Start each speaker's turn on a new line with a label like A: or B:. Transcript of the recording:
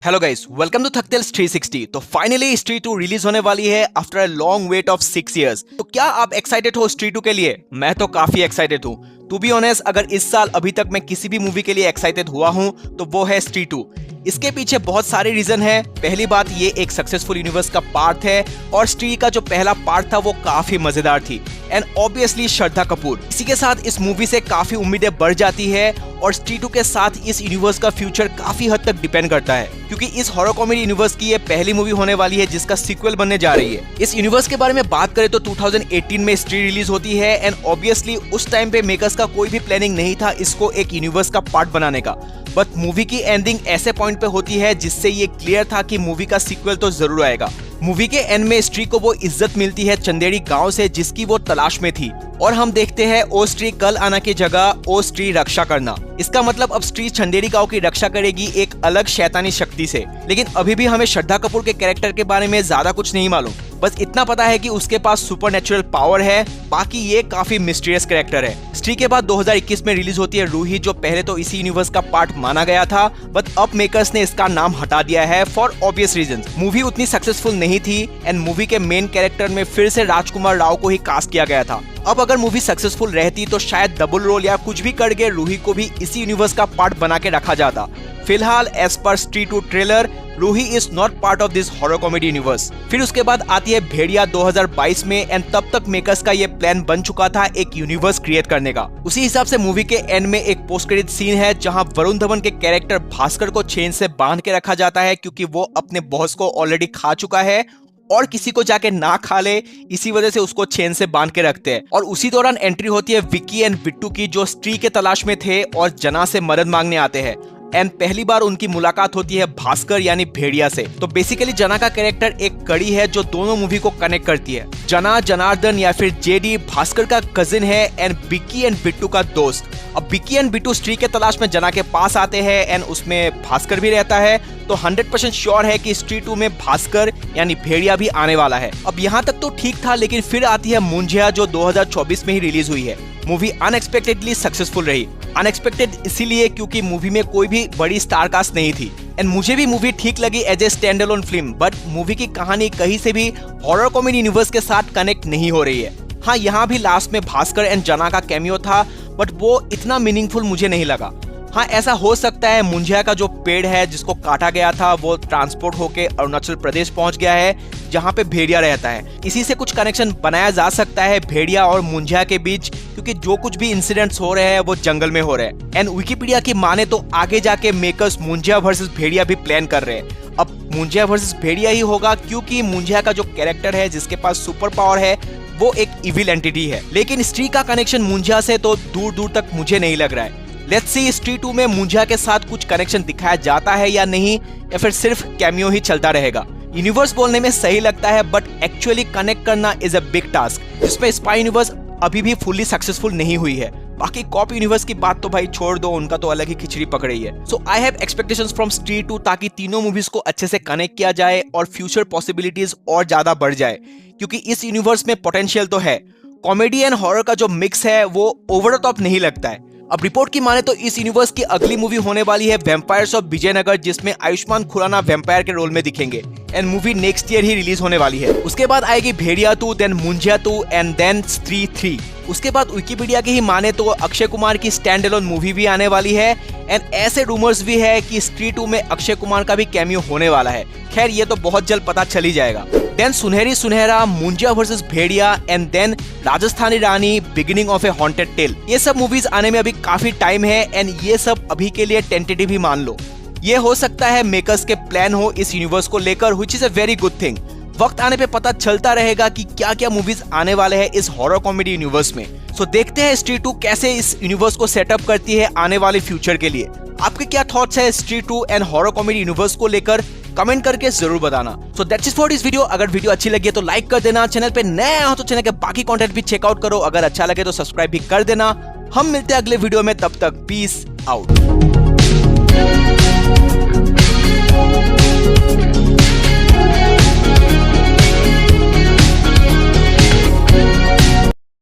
A: Hello guys, welcome to थकटेल्स 360। तो finally street 2 release होने वाली है after a long wait of 6 years. तो क्या आप एक्साइटेड हो स्ट्रीट 2 के लिए? मैं तो काफी एक्साइटेड हूँ। टू बी ऑनेस्ट, अगर इस साल अभी तक मैं किसी भी मूवी के लिए एक्साइटेड हुआ हूँ तो वो है स्ट्रीट 2। इसके पीछे बहुत सारे रीजन है। पहली बात, ये एक सक्सेसफुल यूनिवर्स का पार्ट है और स्ट्रीट का जो पहला पार्ट था वो काफी मजेदार थी। And obviously Shraddha Kapoor. इसी के साथ इस मूवी से काफी उम्मीदें बढ़ जाती है और स्ट्रीट 2 के साथ इस यूनिवर्स का फ्यूचर काफी हद तक डिपेंड करता है, क्योंकि इस हॉरर कॉमेडी यूनिवर्स की ये पहली मूवी होने वाली है जिसका सीक्वल बनने जा रही है। इस यूनिवर्स के बारे में बात करें तो 2018 में स्ट्रीट रिलीज होती है एंड ऑब्वियसली उस टाइम पे मेकर्स का कोई भी प्लानिंग नहीं था इसको एक यूनिवर्स का पार्ट बनाने का। बट मूवी की एंडिंग ऐसे पॉइंट पे होती है जिससे ये क्लियर था कि मूवी का सीक्वल तो जरूर आएगा। मूवी के एंड में स्ट्रीट को वो इज्जत मिलती है चंदेरी गांव से जिसकी वो तलाश में थी, और हम देखते हैं ओ स्ट्रीट कल आना की जगह ओ स्ट्रीट रक्षा करना। इसका मतलब अब स्ट्रीट चंदेरी गांव की रक्षा करेगी एक अलग शैतानी शक्ति से। लेकिन अभी भी हमें श्रद्धा कपूर के कैरेक्टर के बारे में ज्यादा कुछ नहीं मालूम, बस इतना पता है कि उसके पास सुपरनेचुरल पावर है। बाकी ये काफी मिस्टीरियस कैरेक्टर है। स्ट्रीट के बाद 2021 में रिलीज होती है रूही, जो पहले तो इसी यूनिवर्स का पार्ट माना गया था, बट अब मेकर्स ने इसका नाम हटा दिया है फॉर ऑब्वियस रीजंस। मूवी उतनी सक्सेसफुल नहीं थी एंड मूवी के मेन कैरेक्टर में फिर से राजकुमार राव को ही कास्ट किया गया था। अब अगर मूवी सक्सेसफुल रहती तो शायद डबल रोल या कुछ भी करके रूही को भी इसी यूनिवर्स का पार्ट बना के रखा जाता। फिलहाल एज पर street 2 trailer, Roohi is not part of this horror comedy universe. फिर उसके बाद आती है भेड़िया 2022 में एंड तब तक मेकर्स का ये प्लान बन चुका था एक यूनिवर्स क्रिएट करने का। उसी हिसाब से मूवी के एंड में एक पोस्ट क्रेडिट सीन है जहां वरुण धवन के कैरेक्टर भास्कर को चेन से बांध के रखा जाता है, क्योंकि वो अपने बॉस को ऑलरेडी खा चुका है और किसी को जाके ना खा ले, इसी वजह से उसको चेन से बांध के रखते हैं। और उसी दौरान एंट्री होती है विक्की एंड बिट्टू की, जो स्ट्रीट के तलाश में थे और जना से मदद मांगने आते हैं। एंड पहली बार उनकी मुलाकात होती है भास्कर यानी भेड़िया से। तो बेसिकली जना का कैरेक्टर एक कड़ी है जो दोनों मूवी को कनेक्ट करती है। जना जनार्दन या फिर जेडी भास्कर का कजिन है एंड बिक्की एंड बिट्टू का दोस्त। अब बिक्की एंड बिट्टू स्ट्रीट के तलाश में जना के पास आते हैं एंड उसमें भास्कर भी रहता है, तो 100% श्योर है कि स्ट्रीट 2 में भास्कर यानी भेड़िया भी आने वाला है। अब यहाँ तक तो ठीक था, लेकिन फिर आती है मुंजिया जो 2024 में ही रिलीज हुई है। मूवी अनएक्सपेक्टेडली सक्सेसफुल रही। अनएक्सपेक्टेड इसीलिए क्योंकि मूवी में कोई भी बड़ी स्टार कास्ट नहीं थी एंड मुझे भी मूवी ठीक लगी as a standalone film, but movie की कहानी कहीं से भी हॉरर कॉमेडी यूनिवर्स के साथ कनेक्ट नहीं हो रही है। हाँ, यहाँ भी लास्ट में भास्कर एंड जना का कैमियो था, बट वो इतना मीनिंगफुल मुझे नहीं लगा। हाँ, ऐसा हो सकता है मुंजिया का जो पेड़ है जिसको काटा गया था वो ट्रांसपोर्ट होके अरुणाचल प्रदेश पहुंच गया है जहाँ पे भेड़िया रहता है। इसी से कुछ कनेक्शन बनाया जा सकता है भेड़िया और मुंजिया के बीच, क्योंकि जो कुछ भी इंसिडेंट्स हो रहे हैं वो जंगल में हो रहे हैं। एंड विकिपीडिया की माने तो आगे जाके मेकर्स मुंजिया वर्सेस भेड़िया भी प्लान कर रहे हैं। अब मुंजिया वर्सेस भेड़िया ही होगा, क्योंकि मुंजिया का जो कैरेक्टर है जिसके पास सुपर पावर है वो एक इविल एंटिटी है। लेकिन स्ट्रीट का कनेक्शन मुंजिया से तो दूर दूर तक मुझे नहीं लग रहा है। लेट्स सी स्ट्रीट 2 में मुंजिया के साथ कुछ कनेक्शन दिखाया जाता है या नहीं, या फिर सिर्फ कैमियो ही चलता रहेगा। यूनिवर्स बोलने में सही लगता है, बट एक्चुअली कनेक्ट करना इज अ बिग टास्क, जिसमें स्पाई यूनिवर्स अभी भी फुल्ली सक्सेसफुल नहीं हुई है। बाकी कॉप यूनिवर्स की बात तो भाई छोड़ दो, उनका तो अलग ही खिचड़ी पक रही है। So I have expectations from street 2 ताकि तीनों मूवीज को अच्छे से कनेक्ट किया जाए और फ्यूचर पॉसिबिलिटीज और ज्यादा बढ़ जाए, क्योंकि इस यूनिवर्स में पोटेंशियल तो है। कॉमेडी एंड हॉरर का जो मिक्स है वो ओवर द टॉप नहीं लगता है। अब रिपोर्ट की माने तो इस यूनिवर्स की अगली मूवी होने वाली है वैम्पायर्स ऑफ विजयनगर, जिसमें आयुष्मान खुराना वैम्पायर के रोल में दिखेंगे एंड मूवी नेक्स्ट ईयर ही रिलीज होने वाली है। उसके बाद आएगी Bhediya 2, then Munjya 2 and then street 3। उसके बाद विकिपीडिया की ही माने तो अक्षय कुमार की स्टैंड अलोन मूवी भी आने वाली है एंड ऐसे रूमर्स भी है कि स्ट्रीट 2 में अक्षय कुमार का भी कैमियो होने वाला है। खैर, ये तो बहुत जल्द पता चल ही जाएगा। देन सुनहरी सुनहरा, Munjya versus Bhediya and then Rajasthani रानी, beginning of a haunted tale. ये सब मूवीज आने में अभी काफी टाइम है एंड ये सब अभी के लिए टेंटेटिव ही मान लो। ये हो सकता है मेकर्स के प्लान हो इस यूनिवर्स को लेकर, which is a very good thing. वक्त आने पे पता चलता रहेगा कि क्या क्या मूवीज आने वाले हैं इस हॉरर कॉमेडी यूनिवर्स में। सो देखते हैं स्ट्रीट 2 कैसे इस यूनिवर्स को सेटअप करती है आने वाले फ्यूचर के लिए। आपके क्या थॉट्स है street 2 and horror comedy universe को लेकर? कमेंट करके जरूर बताना। So that's it for this video. अगर वीडियो अच्छी लगी है तो लाइक कर देना, चैनल पे नए हो तो चैनल के बाकी कंटेंट भी चेकआउट करो, अगर अच्छा लगे तो सब्सक्राइब भी कर देना। हम मिलते हैं अगले वीडियो में, तब तक पीस आउट।